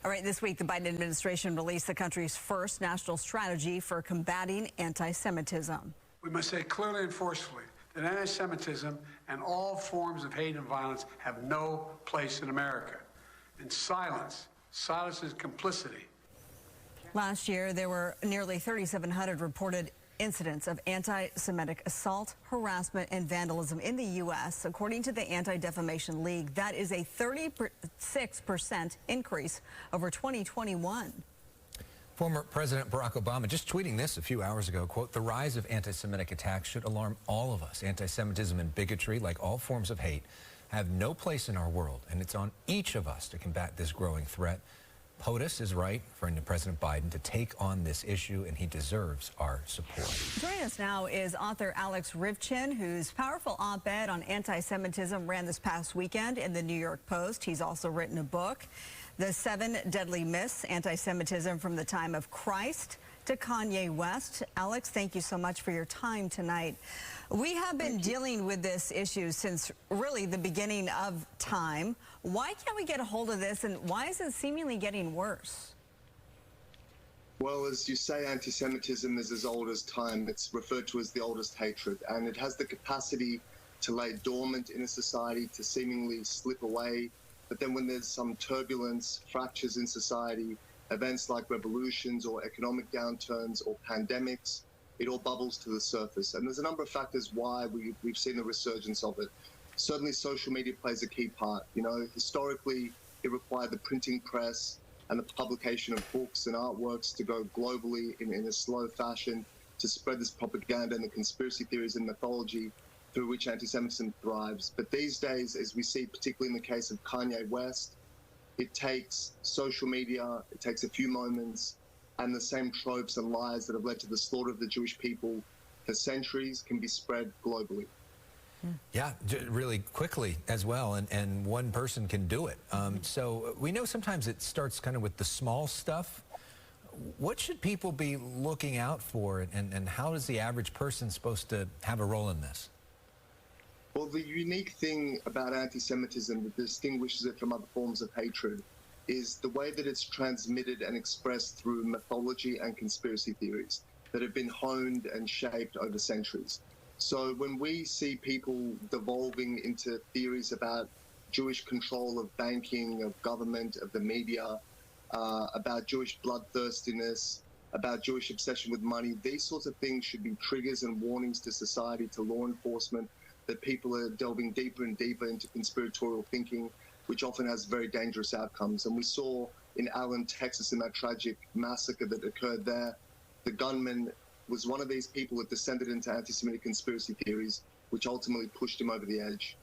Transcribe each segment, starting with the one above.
All right, this week the Biden administration released the country's first national strategy for combating anti-Semitism. We must say clearly and forcefully that anti-Semitism and all forms of hate and violence have no place in America. And silence is complicity. Last year, there were nearly 3,700 reported incidents of anti-Semitic assault, harassment, and vandalism in the U.S. According to the Anti-Defamation League, that is a 36% increase over 2021. Former President Barack Obama just tweeting this a few hours ago, quote, "The rise of anti-Semitic attacks should alarm all of us. Anti-Semitism and bigotry, like all forms of hate, have no place in our world, and it's on each of us to combat this growing threat. POTUS is right for President Biden to take on this issue, and he deserves our support." Joining us now is author Alex Ryvchin, whose powerful op-ed on anti-Semitism ran this past weekend in the New York Post. He's also written a book, The 7 Deadly Myths, Anti-Semitism from the Time of Christ to Kanye West. Alex, thank you so much for your time tonight. We have been dealing with this issue since really the beginning of time. Why can't we get a hold of this, and why is it seemingly getting worse? Well, as you say, anti-Semitism is as old as time. It's referred to as the oldest hatred, and it has the capacity to lay dormant in a society, to seemingly slip away. But then when there's some turbulence, fractures in society, events like revolutions or economic downturns or pandemics, it all bubbles to the surface. And there's a number of factors why we've seen the resurgence of it. Certainly social media plays a key part. You know, historically, it required the printing press and the publication of books and artworks to go globally in a slow fashion to spread this propaganda and the conspiracy theories and mythology through which anti-Semitism thrives. But these days, as we see, particularly in the case of Kanye West, it takes social media, it takes a few moments, and the same tropes and lies that have led to the slaughter of the Jewish people for centuries can be spread globally. Yeah, really quickly as well, and one person can do it. So we know sometimes it starts kind of with the small stuff. What should people be looking out for, and how is the average person supposed to have a role in this? Well, the unique thing about anti-Semitism that distinguishes it from other forms of hatred is the way that it's transmitted and expressed through mythology and conspiracy theories that have been honed and shaped over centuries. So when we see people devolving into theories about Jewish control of banking, of government, of the media, about Jewish bloodthirstiness, about Jewish obsession with money, these sorts of things should be triggers and warnings to society, to law enforcement, that people are delving deeper and deeper into conspiratorial thinking, which often has very dangerous outcomes. And we saw in Allen, Texas, in that tragic massacre that occurred there, the gunman was one of these people that descended into anti-Semitic conspiracy theories, which ultimately pushed him over the edge.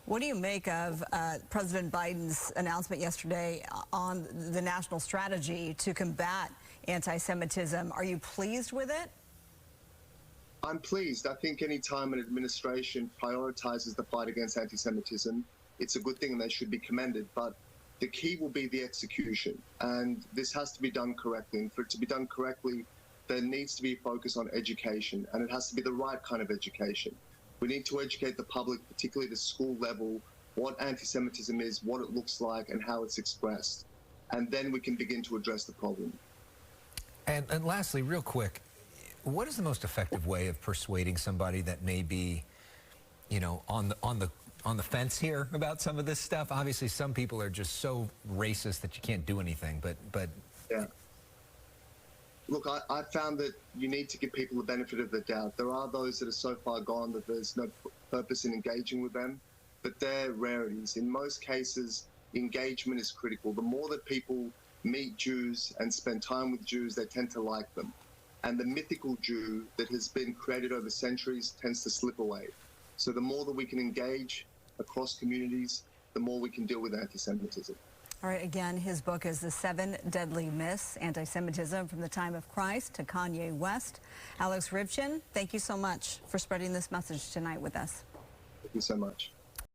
What do you make of President Biden's announcement yesterday on the national strategy to combat anti-Semitism? Are you pleased with it? I'm pleased. I think any time an administration prioritizes the fight against anti-Semitism, it's a good thing and they should be commended. But the key will be the execution. And this has to be done correctly. And for it to be done correctly, there needs to be a focus on education. And it has to be the right kind of education. We need to educate the public, particularly at the school level, what anti-Semitism is, what it looks like, and how it's expressed. And then we can begin to address the problem. And lastly, real quick, what is the most effective way of persuading somebody that may be, you know, on the fence here about some of this stuff? Obviously, some people are just so racist that you can't do anything. But yeah. Look, I found that you need to give people the benefit of the doubt. There are those that are so far gone that there's no purpose in engaging with them, but they're rarities. In most cases, engagement is critical. The more that people meet Jews and spend time with Jews, they tend to like them. And the mythical Jew that has been created over centuries tends to slip away. So the more that we can engage across communities, the more we can deal with anti-Semitism. All right, again, his book is The 7 Deadly Myths, Anti-Semitism from the Time of Christ to Kanye West. Alex Ryvchin, thank you so much for spreading this message tonight with us. Thank you so much.